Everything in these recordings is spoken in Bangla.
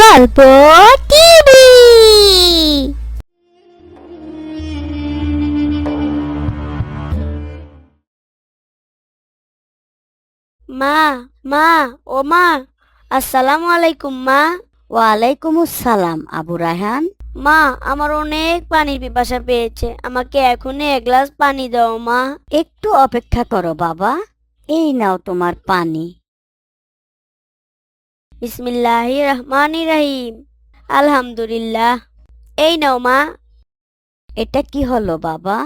গল্প টিভি। মা মা ও মা, আসসালামু আলাইকুম মা। ওয়ালাইকুম আসসালাম আবু রায়হান। মা, আমার অনেক পানির পিপাসা পেয়েছে, আমাকে এখনই এক গ্লাস পানি দাও মা। একটু অপেক্ষা করো বাবা, এই নাও তোমার পানি। বিসমিল্লাহির রহমানির রহিম। আলহামদুলিল্লাহ। এই নাও মা। এটা কি হলো বাবা,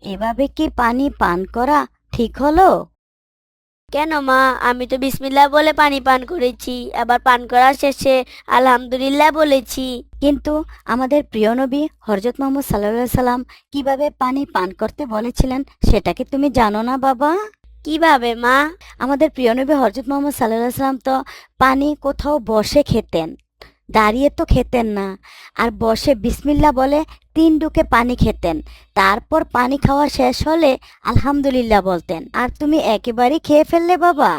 এভাবে কি পানি পান করা ঠিক হলো? কেন মা, আমি তো বিসমিল্লাহ বলে পানি পান করেছি, আবার পান করার শেষে আলহামদুলিল্লাহ বলেছি। কিন্তু আমাদের প্রিয় নবী হযরত মুহাম্মদ সাল্লাল্লাহু আলাইহি সাল্লাম কিভাবে পানি পান করতে বলেছিলেন সেটা কি তুমি জানো না বাবা? কিভাবে মা? আমাদের প্রিয় নবী হযরত মুহাম্মদ সাল্লাল্লাহু আলাইহি সাল্লাম তো পানি কোথাও বসে খেতেন, দাঁড়িয়ে তো খেতেন না। আর বসে বিসমিল্লাহ বলে 3 ডুকে পানি খেতেন। তারপর পানি খাওয়া শেষ হলে আলহামদুলিল্লাহ বলতেন। আর তুমি একেবারেই খেয়ে ফেললে বাবা।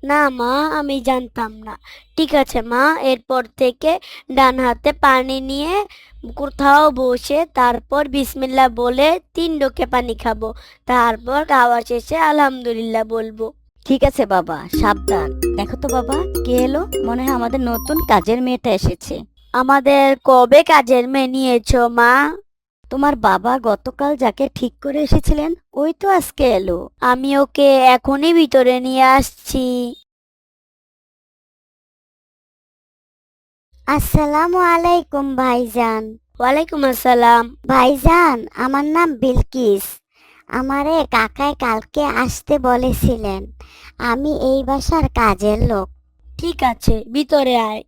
না মা, আমি জানতাম না। ঠিক আছে মা, এরপর থেকে ডান হাতে পানি নিয়ে কোথাও বসে তারপর বিসমিল্লাহ বলে 3 ডোকে পানি খাবো, তারপর খাওয়া শেষে আলহামদুলিল্লাহ বলবো। ঠিক আছে বাবা, সাবধান। দেখো তো বাবা, কে এলো? মনে হয় আমাদের নতুন কাজের মেয়েটা এসেছে। আমাদের কবে কাজের মেয়ে নিয়েছো মা? তোমার বাবা গতকাল যাকে ঠিক করে এসেছিলেন ওই তো আজকে এলো। আমি ওকে এখনই ভিতরে নিয়ে আসছি। আসসালামু আলাইকুম ভাইজান। ওয়ালাইকুম আসসালাম। ভাইজান, আমার নাম বিলকিস। আমারে কাকায় কালকে আসতে বলেছিলেন। আমি এই বাসার কাজের লোক। ঠিক আছে, ভিতরে আয়।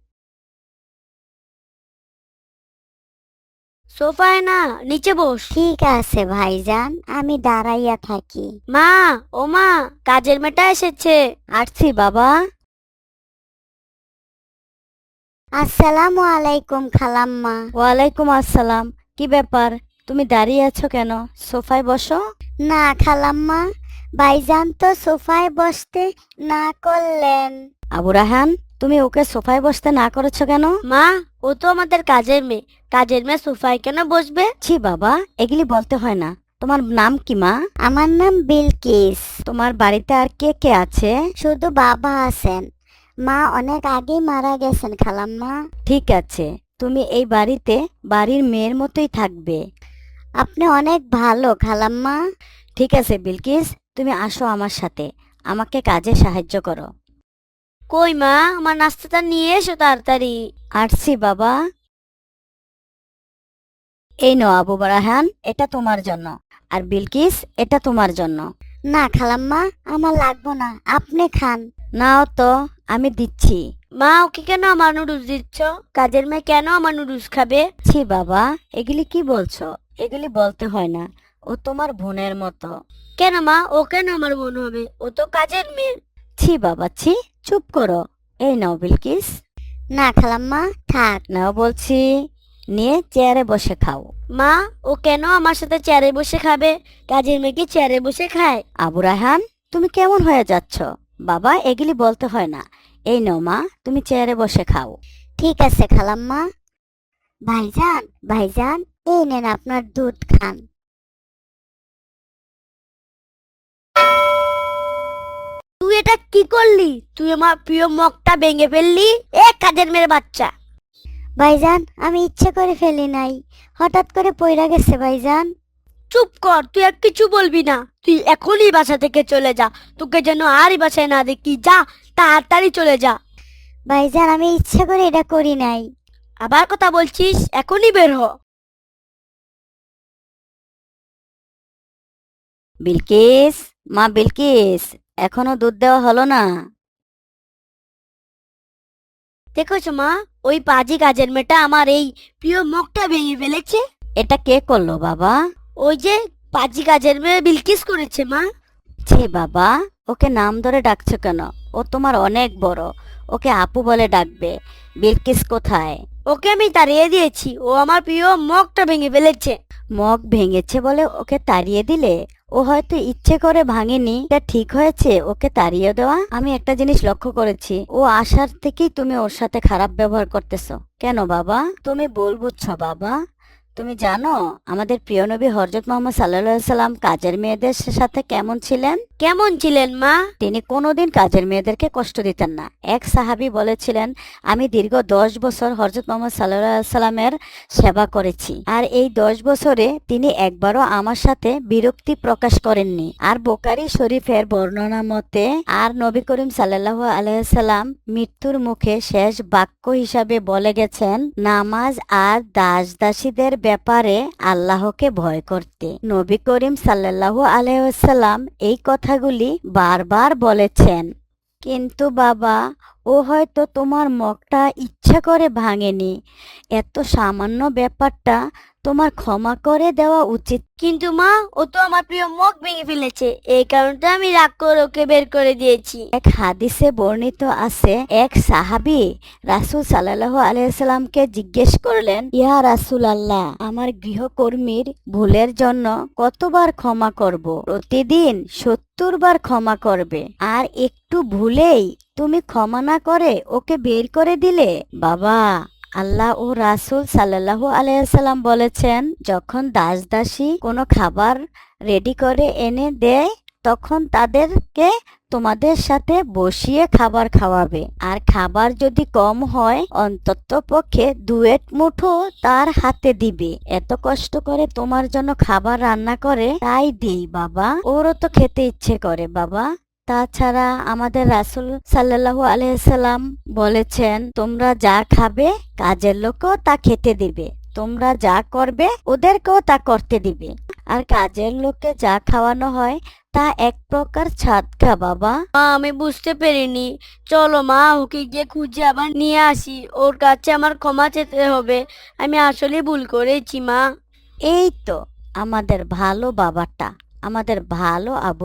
সোফায় না, নিচে বস। ঠিক আছে ভাইজান, আমি দাঁড়াইয়া থাকি। মা, ও মা, কাজের মেয়েটা এসেছে। আসছি বাবা। আসসালামু আলাইকুম খালাম্মা। ওয়ালাইকুম আসসালাম। কি ব্যাপার, তুমি দাঁড়িয়ে আছো কেন? সোফায় বসো। না খালাম্মা, ভাইজান তো সোফায় বসতে না করলেন। আবু রায়হান, তুমি ওকে সোফায় বসতে না করেছো কেন? মা, ও তো আমাদের কাজের মেয়ে, কাজের মেয়ে সোফায় কেন বসবে? ছি বাবা, এগুলি বলতে হয় না। তোমার নাম কি মা? আমার নাম বিলকিস। তোমার বাড়িতে আর কে কে আছে? শুধু বাবা আছেন, মা অনেক আগেই মারা গেছেন খালাম্মা। ঠিক আছে, তুমি এই বাড়িতে বাড়ির মেয়ের মতোই থাকবে। আপনি অনেক ভালো খালাম্মা। ঠিক আছে বিলকিস, তুমি আসো আমার সাথে, আমাকে কাজে সাহায্য করো। কই মা, আমার নাস্তাটা নিয়ে এসো তাড়াতাড়ি। আসছি বাবা। এই নাও আবু রায়হান, এটা তোমার জন্য। আর বিলকিস, এটা তোমার জন্য। না খালাম্মা, আমার লাগবো না, আপনি খান। নাও তো, আমি দিচ্ছি। মা, ওকে কেন আমার নুডলস দিচ্ছ? কাজের মেয়ে কেন আমার নুডলস খাবে? ছি বাবা, এগুলি কি বলছো? এগুলি বলতে হয় না, ও তোমার বোনের মতো। কেন মা, ও কেন আমার বোন হবে? ও তো কাজের মেয়ে। ছি বাবা ছি, চুপ করো। এই নাও বিলকিস। না খালাম্মা, থাক। নাও বলছি, নিয়ে চেয়ারে বসে খাও। মা, ও কেন আমার সাথে চেয়ারে বসে খাবে? কাজের মেয়ে কি চেয়ারে বসে খায়? আবু রায়হান, তুমি কেমন হয়ে যাচ্ছ? বাবা, এগুলি বলতে হয় না। এই নাও মা, তুমি চেয়ারে বসে খাও। ঠিক আছে খালাম্মা। ভাইজান, ভাইজান, এই নেন আপনার দুধ, খান। তুই এটা কি করলি? তুই আমার প্রিয় মগটা ভেঙে ফেললি, এ কাজের মেয়ের বাচ্চা। ভাইজান, আমি ইচ্ছে করে ফেলি নাই, হঠাৎ করে পইরা গেছে ভাইজান। চুপ কর, তুই আর কিছু বলবি না। তুই এখনই বাসা থেকে চলে যা, তোকে যেন আর এই বাসায় না দেখি। যা, তাড়াতাড়ি চলে যা। ভাইজান, আমি ইচ্ছে করে এটা করি নাই। আবার কথা বলছিস? এখনই বের হ। বিলকিস, মা বিলকিস, এখনো দুধ দেওয়া হলো না? দেখেছো মা, ওই পাজি কাজের মেয়েটা আমার এই প্রিয় মগটা ভেঙে ফেলেছে। এটা কে করলো বাবা? ওই যে পাজি কাজের মেয়ে বিলকিস করেছে মা। ছি বাবা, ওকে নাম ধরে ডাকছো কেন? ও তোমার অনেক বড়, ওকে আপু বলে ডাকবে। বিলকিস কোথায়? ওকে আমি তাড়িয়ে দিয়েছি, ও আমার প্রিয় মগটা ভেঙে ফেলেছে। মগ ভেঙেছে বলে ওকে তাড়িয়ে দিলে? ও ও হয়তো ইচ্ছে করে ভাঙেনি। এটা ঠিক হয়েছে ওকে তাড়িয়ে দেওয়া? আমি একটা জিনিস লক্ষ্য করেছি, ও আসার থেকেই তুমি ওর সাথে খারাপ ব্যবহার করতেছো। কেন বাবা? তুমি ভুল বুঝছো বাবা। তুমি জানো আমাদের প্রিয় নবী হযরত মুহাম্মদ সাল্লাল্লাহু আলাইহি সাল্লাম কাজের মেয়েদের সাথে কেমন ছিলেন? কেমন ছিলেন মা? তিনি কোনোদিন কাজের মেয়েদেরকে কষ্ট দিতেন না। এক সাহাবী বলেছিলেন, আমি দীর্ঘ 10 বছর হযরত মুহাম্মদ সাল্লাল্লাহু আলাইহি সাল্লামের সেবা করেছি, আর এই 10 বছরে তিনি একবারও আমার সাথে বিরক্তি প্রকাশ করেননি। আর বুখারী শরীফের বর্ণনা মতে আর নবী করিম সাল্লাল্লাহু আলাইহি সাল্লাম মৃত্যুর মুখে শেষ বাক্য হিসাবে বলে গেছেন, নামাজ আর দাস দাসীদের ব্যাপারে আল্লাহকে ভয় করতে। নবী করিম সাল্লাল্লাহু আলাইহি ওয়াসাল্লাম এই কথাগুলি বারবার বলেছেন। কিন্তু বাবা, ও হয়তো তোমার মগটা ইচ্ছা করে ভাঙেনি। এত সামান্য ব্যাপারটা তোমার ক্ষমা করে দেওয়া উচিত। কিন্তু মা, ও তো আমার প্রিয় মগ ভেঙে ফেলেছে, এই কারণে আমি রাগ করে ওকে বের করে দিয়েছি। এক হাদিসে বর্ণিত আছে, এক সাহাবী রাসূল সাল্লাল্লাহু আলাইহি সাল্লামকে জিজ্ঞেস করলেন, ইয়া রাসূলুল্লাহ, আমার গৃহকর্মীর ভুলের জন্য কতবার ক্ষমা করব? প্রতিদিন 70 বার ক্ষমা করবে, আর একটু ভুলেই তুমি ক্ষমা না করে ওকে বের করে দিলে? বাবা, আল্লাহ ও রাসূল সাল্লাল্লাহু আলাইহি সাল্লাম বলেছেন, যখন দাস দাসী কোনো খাবার রেডি করে এনে দেয় তখন তাদেরকে তোমাদের সাথে বসিয়ে খাবার খাওয়াবে, আর খাবার যদি কম হয় অন্তত পক্ষে 2 মুঠো তার হাতে দিবে। এত কষ্ট করে তোমার জন্য খাবার রান্না করে, তাই দিই বাবা, ওরও তো খেতে ইচ্ছে করে বাবা। তাছাড়া আমাদের রাসূল সাল্লাল্লাহু আলাইহি সাল্লাম বলেছেন, তোমরা যা খাবে কাজের লোকও তা খেতে দিবে, তোমরা যা করবে ওদেরকেও তা করতে দিবে। আর কাজের লোককে যা খাওয়ানো হয় তা এক প্রকার সাদকা বাবা। মা, আমি বুঝতে পারিনি। চলো মা, ওকে গিয়ে খুঁজে আবার নিয়ে আসি। ওর কাছে আমার ক্ষমা চেতে হবে। আমি আসলে ভুল করেছি মা। এই তো আমাদের ভালো বাবাটা, আমাদের ভালো আবু।